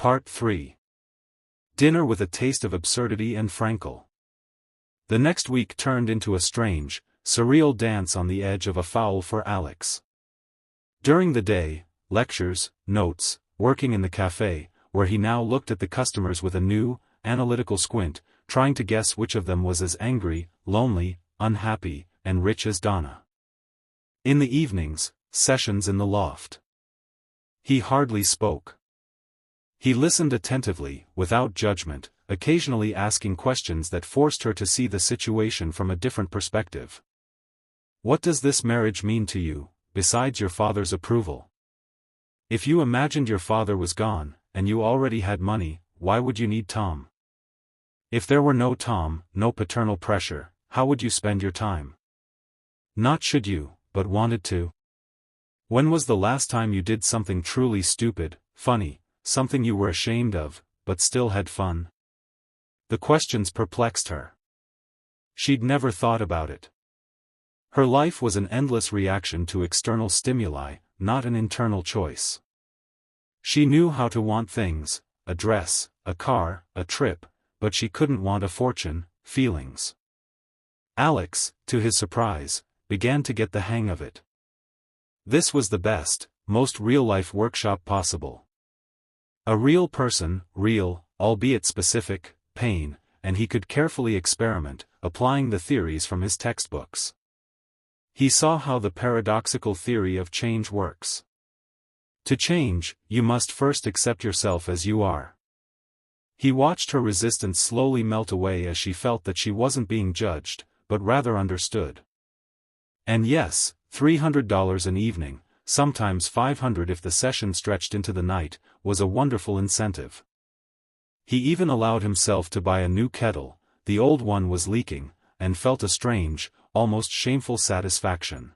Part 3. Dinner with a taste of absurdity and Frankel. The next week turned into a strange, surreal dance on the edge of a foul for Alex. During the day, lectures, notes, working in the cafe, where he now looked at the customers with a new, analytical squint, trying to guess which of them was as angry, lonely, unhappy, and rich as Donna. In the evenings, sessions in the loft. He hardly spoke. He listened attentively, without judgment, occasionally asking questions that forced her to see the situation from a different perspective. What does this marriage mean to you, besides your father's approval? If you imagined your father was gone, and you already had money, why would you need Tom? If there were no Tom, no paternal pressure, how would you spend your time? Not should you, but wanted to. When was the last time you did something truly stupid, funny, something you were ashamed of, but still had fun? The questions perplexed her. She'd never thought about it. Her life was an endless reaction to external stimuli, not an internal choice. She knew how to want things, a dress, a car, a trip, but she couldn't want a fortune, feelings. Alex, to his surprise, began to get the hang of it. This was the best, most real-life workshop possible. A real person, real, albeit specific, pain, and he could carefully experiment, applying the theories from his textbooks. He saw how the paradoxical theory of change works. To change, you must first accept yourself as you are. He watched her resistance slowly melt away as she felt that she wasn't being judged, but rather understood. And yes, $300 an evening, sometimes $500 if the session stretched into the night, was a wonderful incentive. He even allowed himself to buy a new kettle, the old one was leaking, and felt a strange, almost shameful satisfaction.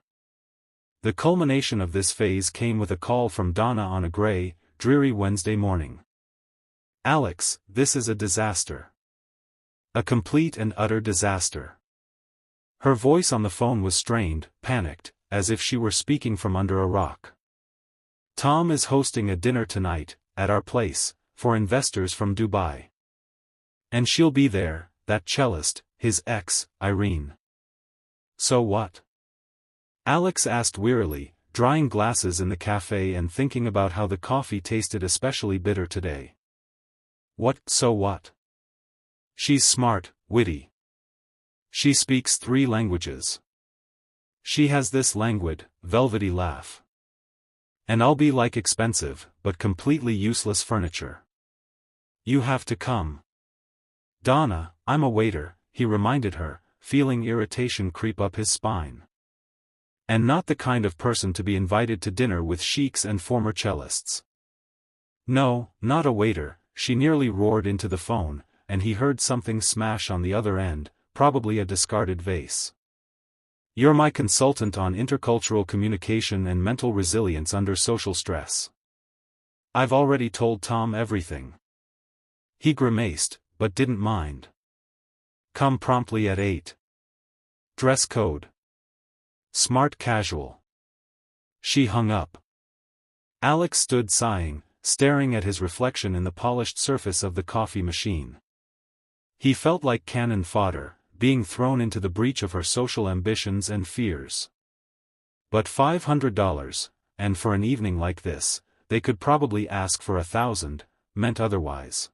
The culmination of this phase came with a call from Donna on a gray, dreary Wednesday morning. "Alex, this is a disaster. A complete and utter disaster." Her voice on the phone was strained, panicked, as if she were speaking from under a rock. "Tom is hosting a dinner tonight, at our place, for investors from Dubai. And she'll be there, that cellist, his ex, Irene." "So what?" Alex asked wearily, drying glasses in the cafe and thinking about how the coffee tasted especially bitter today. "What, so what? She's smart, witty. She speaks 3 languages. She has this languid, velvety laugh. And I'll be like expensive, but completely useless furniture. You have to come." "Donna, I'm a waiter," he reminded her, feeling irritation creep up his spine. "And not the kind of person to be invited to dinner with sheiks and former cellists." "No, not a waiter," she nearly roared into the phone, and he heard something smash on the other end, probably a discarded vase. "You're my consultant on intercultural communication and mental resilience under social stress. I've already told Tom everything." He grimaced, but didn't mind. "Come promptly at 8. Dress code. Smart casual." She hung up. Alex stood sighing, staring at his reflection in the polished surface of the coffee machine. He felt like cannon fodder, being thrown into the breach of her social ambitions and fears. But $500, and for an evening like this, they could probably ask for 1,000, meant otherwise.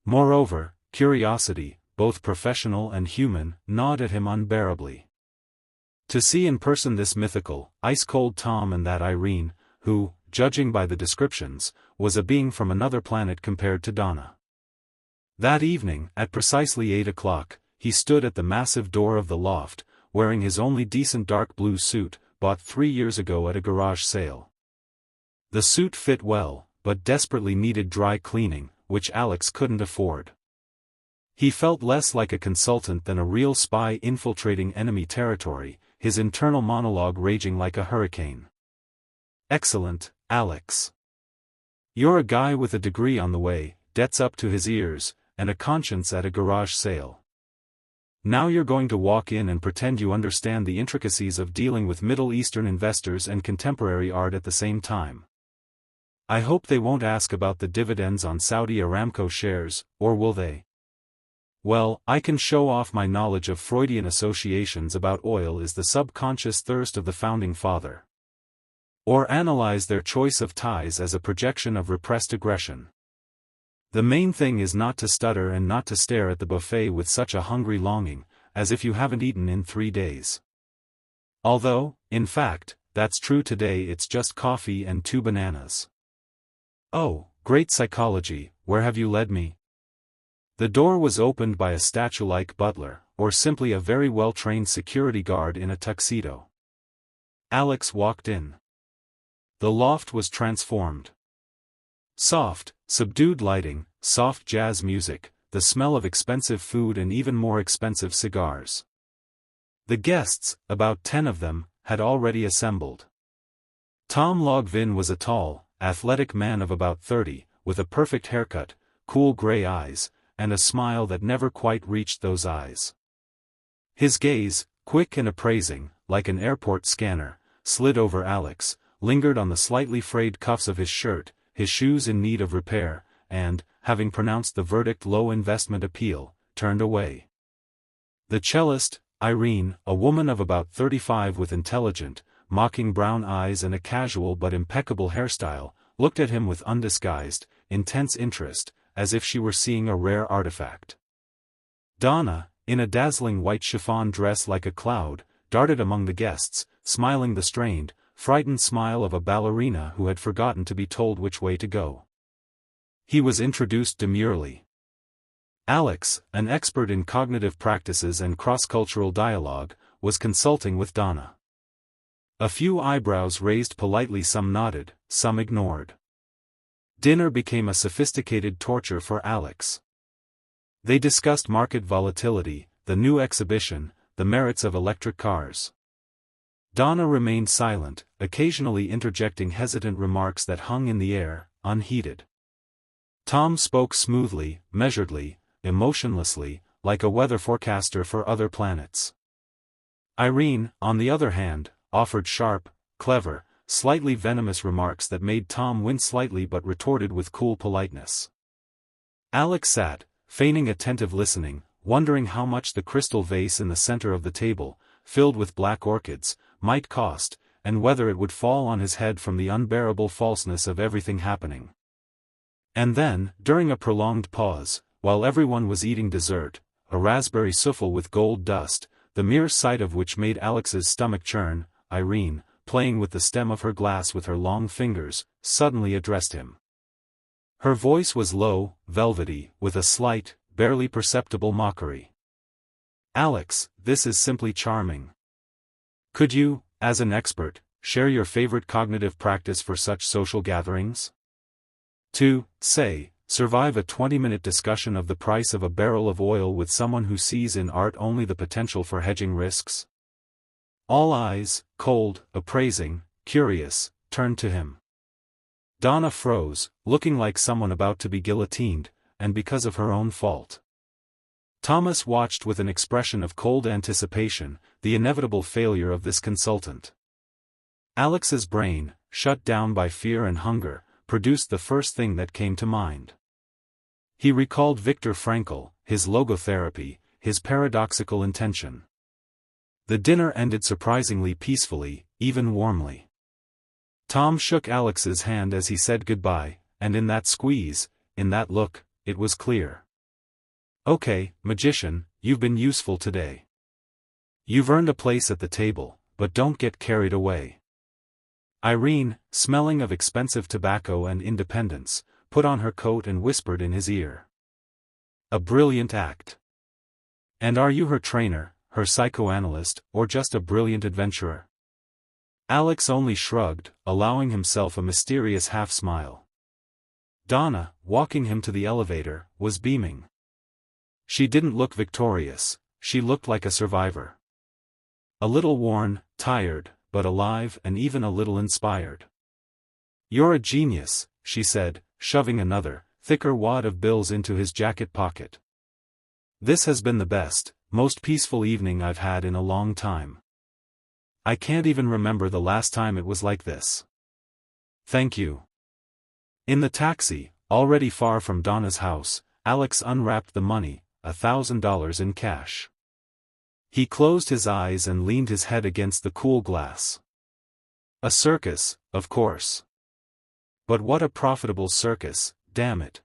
Moreover, curiosity, both professional and human, gnawed at him unbearably. To see in person this mythical, ice-cold Tom and that Irene, who, judging by the descriptions, was a being from another planet compared to Donna. That evening, at precisely 8 o'clock, he stood at the massive door of the loft, wearing his only decent dark blue suit, bought 3 years ago at a garage sale. The suit fit well, but desperately needed dry cleaning, which Alex couldn't afford. He felt less like a consultant than a real spy infiltrating enemy territory, his internal monologue raging like a hurricane. "Excellent, Alex. You're a guy with a degree on the way, debts up to his ears, and a conscience at a garage sale. Now you're going to walk in and pretend you understand the intricacies of dealing with Middle Eastern investors and contemporary art at the same time. I hope they won't ask about the dividends on Saudi Aramco shares, or will they? Well, I can show off my knowledge of Freudian associations about oil is the subconscious thirst of the founding father. Or analyze their choice of ties as a projection of repressed aggression. The main thing is not to stutter and not to stare at the buffet with such a hungry longing, as if you haven't eaten in 3 days. Although, in fact, that's true today. It's just coffee and 2 bananas. Oh, great psychology, where have you led me? The door was opened by a statue-like butler, or simply a very well-trained security guard in a tuxedo. Alex walked in. The loft was transformed. Soft, subdued lighting, soft jazz music, the smell of expensive food and even more expensive cigars. The guests, about 10 of them, had already assembled. Tom Logvin was a tall, athletic man of about 30, with a perfect haircut, cool gray eyes, and a smile that never quite reached those eyes. His gaze, quick and appraising, like an airport scanner, slid over Alex, lingered on the slightly frayed cuffs of his shirt, his shoes in need of repair, and, having pronounced the verdict low investment appeal, turned away. The cellist, Irene, a woman of about 35 with intelligent, mocking brown eyes and a casual but impeccable hairstyle, looked at him with undisguised, intense interest, as if she were seeing a rare artifact. Donna, in a dazzling white chiffon dress like a cloud, darted among the guests, smiling the strained, frightened smile of a ballerina who had forgotten to be told which way to go. He was introduced demurely. Alex, an expert in cognitive practices and cross-cultural dialogue, was consulting with Donna. A few eyebrows raised politely, some nodded, some ignored. Dinner became a sophisticated torture for Alex. They discussed market volatility, the new exhibition, the merits of electric cars. Donna remained silent, occasionally interjecting hesitant remarks that hung in the air, unheeded. Tom spoke smoothly, measuredly, emotionlessly, like a weather forecaster for other planets. Irene, on the other hand, offered sharp, clever, slightly venomous remarks that made Tom wince slightly but retorted with cool politeness. Alex sat, feigning attentive listening, wondering how much the crystal vase in the center of the table, filled with black orchids, might cost, and whether it would fall on his head from the unbearable falseness of everything happening. And then, during a prolonged pause, while everyone was eating dessert, a raspberry souffle with gold dust, the mere sight of which made Alex's stomach churn, Irene, playing with the stem of her glass with her long fingers, suddenly addressed him. Her voice was low, velvety, with a slight, barely perceptible mockery. "Alex, this is simply charming. Could you, as an expert, share your favorite cognitive practice for such social gatherings? To, say, survive a 20-minute discussion of the price of a barrel of oil with someone who sees in art only the potential for hedging risks?" All eyes, cold, appraising, curious, turned to him. Donna froze, looking like someone about to be guillotined, and because of her own fault. Thomas watched with an expression of cold anticipation, the inevitable failure of this consultant. Alex's brain, shut down by fear and hunger, produced the first thing that came to mind. He recalled Viktor Frankl, his logotherapy, his paradoxical intention. The dinner ended surprisingly peacefully, even warmly. Tom shook Alex's hand as he said goodbye, and in that squeeze, in that look, it was clear. "Okay, magician, you've been useful today. You've earned a place at the table, but don't get carried away." Irene, smelling of expensive tobacco and independence, put on her coat and whispered in his ear. "A brilliant act. And are you her trainer, her psychoanalyst, or just a brilliant adventurer?" Alex only shrugged, allowing himself a mysterious half-smile. Donna, walking him to the elevator, was beaming. She didn't look victorious, she looked like a survivor. A little worn, tired, but alive and even a little inspired. "You're a genius," she said, shoving another, thicker wad of bills into his jacket pocket. "This has been the best, most peaceful evening I've had in a long time. I can't even remember the last time it was like this. Thank you." In the taxi, already far from Donna's house, Alex unwrapped the money, $1,000 in cash. He closed his eyes and leaned his head against the cool glass. A circus, of course. But what a profitable circus, damn it.